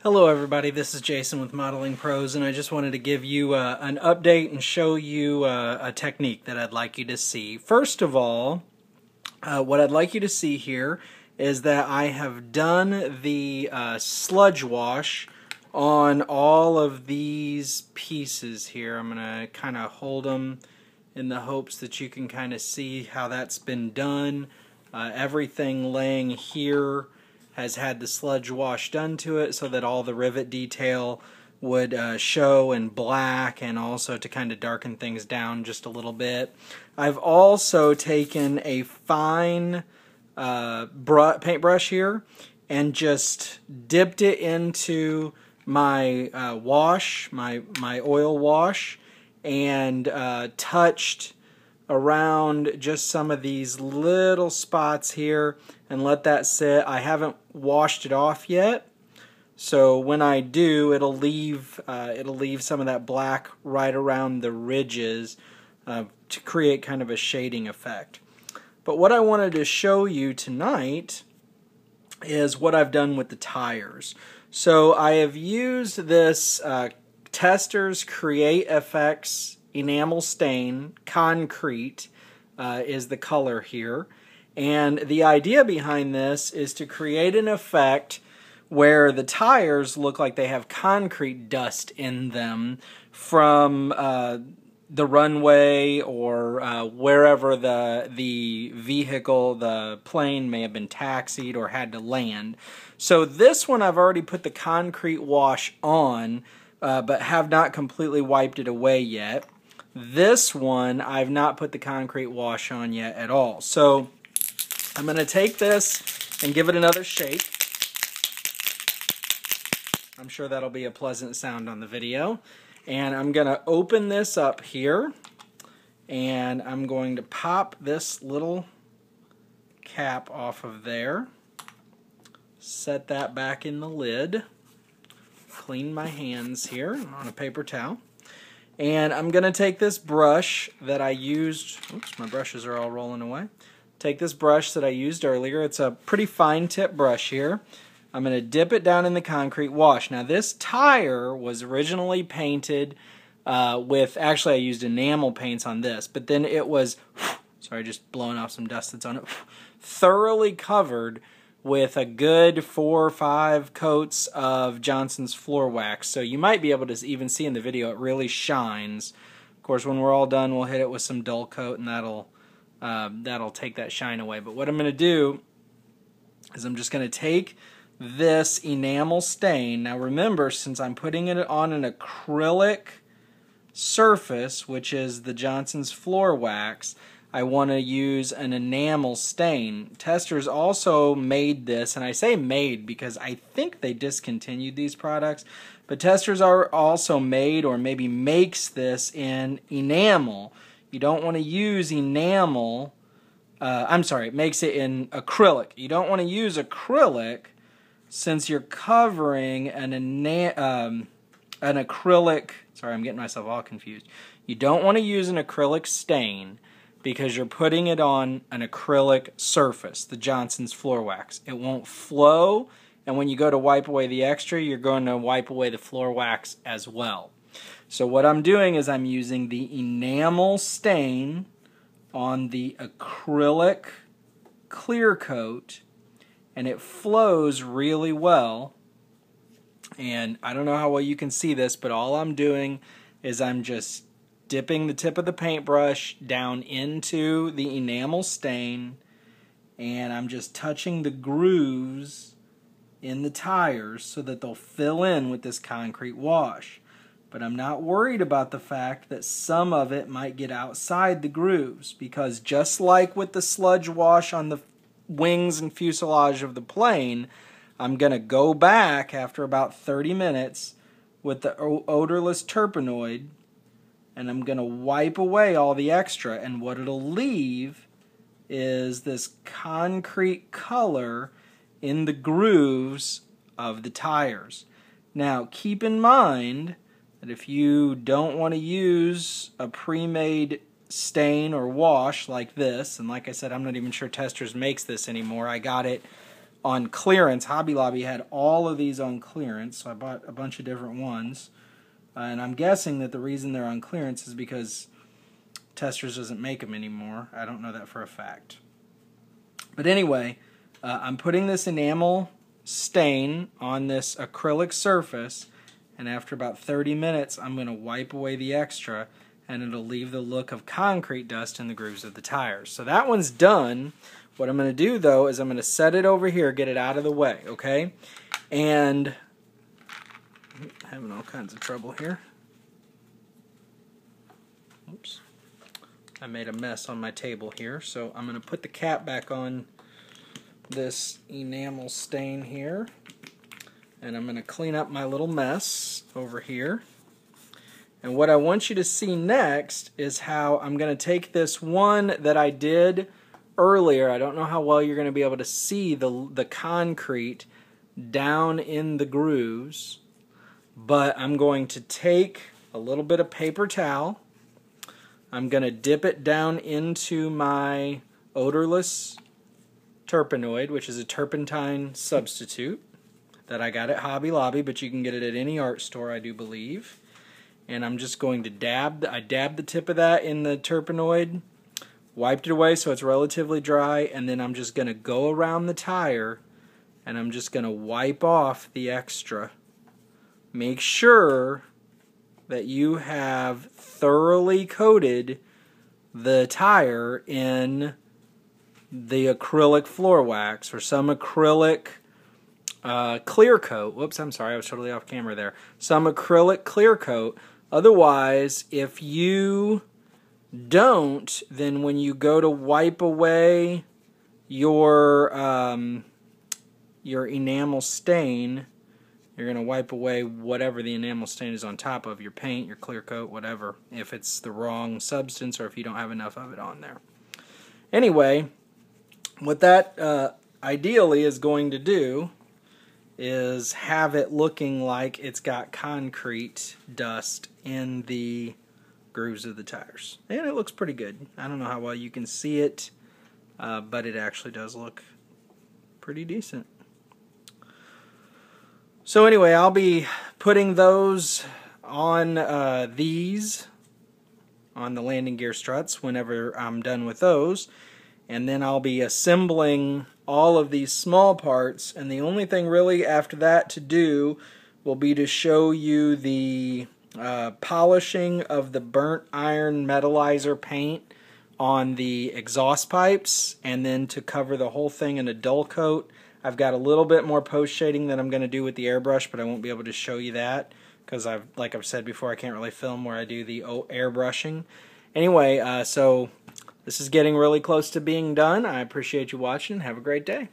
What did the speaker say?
Hello everybody, this is Jason with Modeling Pros, and I just wanted to give you an update and show you a technique that I'd like you to see. First of all, what I'd like you to see here is that I have done the sludge wash on all of these pieces here. I'm going to kind of hold them in the hopes that you can kind of see how that's been done. Everything laying here has had the sludge wash done to it so that all the rivet detail would show in black, and also to kind of darken things down just a little bit. I've also taken a fine paintbrush here and just dipped it into my wash, my oil wash, and touched around just some of these little spots here and let that sit. I haven't washed it off yet, so when I do, it'll leave some of that black right around the ridges to create kind of a shading effect. But what I wanted to show you tonight is what I've done with the tires. So I have used this Testors Concrete Enamel Stain, concrete is the color here. And the idea behind this is to create an effect where the tires look like they have concrete dust in them from the runway or wherever the vehicle, the plane, may have been taxied or had to land. So this one I've already put the concrete wash on, but have not completely wiped it away yet. This one I've not put the concrete wash on yet at all. So I'm going to take this and give it another shake. I'm sure that'll be a pleasant sound on the video. And I'm going to open this up here, and I'm going to pop this little cap off of there. Set that back in the lid. Clean my hands here on a paper towel. And I'm going to take this brush that I used. Oops, my brushes are all rolling away. Take this brush that I used earlier. It's a pretty fine tip brush here. I'm going to dip it down in the concrete wash. Now this tire was originally painted with, actually I used enamel paints on this, but then it was, sorry, just blowing off some dust that's on it, thoroughly covered with a good 4 or 5 coats of Johnson's floor wax. So you might be able to even see in the video it really shines. Of course, when we're all done, we'll hit it with some dull coat, and that'll take that shine away. But what I'm going to do is I'm just going to take this enamel stain. Now remember, since I'm putting it on an acrylic surface, which is the Johnson's floor wax, I want to use an enamel stain. Testors also made this, and I say made because I think they discontinued these products, but Testors are also made, or maybe makes this in enamel. You don't want to use enamel, it makes it in acrylic. You don't want to use acrylic since you're covering an acrylic, sorry, I'm getting myself all confused. You don't want to use an acrylic stain because you're putting it on an acrylic surface, the Johnson's floor wax. It won't flow, and when you go to wipe away the extra, you're going to wipe away the floor wax as well. So what I'm doing is I'm using the enamel stain on the acrylic clear coat, and it flows really well. And I don't know how well you can see this, but all I'm doing is I'm just dipping the tip of the paintbrush down into the enamel stain, and I'm just touching the grooves in the tires so that they'll fill in with this concrete wash. But I'm not worried about the fact that some of it might get outside the grooves, because just like with the sludge wash on the wings and fuselage of the plane, I'm going to go back after about 30 minutes with the odorless turpenoid, and I'm going to wipe away all the extra, and what it'll leave is this concrete color in the grooves of the tires. Now keep in mind that if you don't want to use a pre-made stain or wash like this, and like I said, I'm not even sure Testors makes this anymore. I got it on clearance. Hobby Lobby had all of these on clearance, so I bought a bunch of different ones. And I'm guessing that the reason they're on clearance is because Testors doesn't make them anymore. I don't know that for a fact. But anyway, I'm putting this enamel stain on this acrylic surface, and after about 30 minutes I'm going to wipe away the extra, and it'll leave the look of concrete dust in the grooves of the tires. So that one's done. What I'm going to do though is I'm going to set it over here, get it out of the way, okay? And I'm having all kinds of trouble here. Oops. I made a mess on my table here, so I'm going to put the cap back on this enamel stain here, and I'm going to clean up my little mess over here. And what I want you to see next is how I'm going to take this one that I did earlier. I don't know how well you're going to be able to see the concrete down in the grooves, but I'm going to take a little bit of paper towel. I'm going to dip it down into my odorless turpenoid, which is a turpentine substitute that I got at Hobby Lobby, but you can get it at any art store, I do believe. And I'm just going to I dabbed the tip of that in the turpenoid, wiped it away so it's relatively dry, and then I'm just going to go around the tire and I'm just going to wipe off the extra. Make sure that you have thoroughly coated the tire in the acrylic floor wax or some acrylic clear coat. Whoops, I'm sorry, I was totally off camera there. Some acrylic clear coat. Otherwise, if you don't, then when you go to wipe away your enamel stain, you're going to wipe away whatever the enamel stain is on top of, your paint, your clear coat, whatever, if it's the wrong substance or if you don't have enough of it on there. Anyway, what that ideally is going to do is have it looking like it's got concrete dust in the grooves of the tires. And it looks pretty good. I don't know how well you can see it, but it actually does look pretty decent. So anyway, I'll be putting those on these, on the landing gear struts whenever I'm done with those. And then I'll be assembling all of these small parts, and the only thing really after that to do will be to show you the polishing of the burnt iron metallizer paint on the exhaust pipes, and then to cover the whole thing in a dull coat. I've got a little bit more post shading that I'm going to do with the airbrush, but I won't be able to show you that because like I've said before, I can't really film where I do the airbrushing. Anyway, so this is getting really close to being done. I appreciate you watching. Have a great day.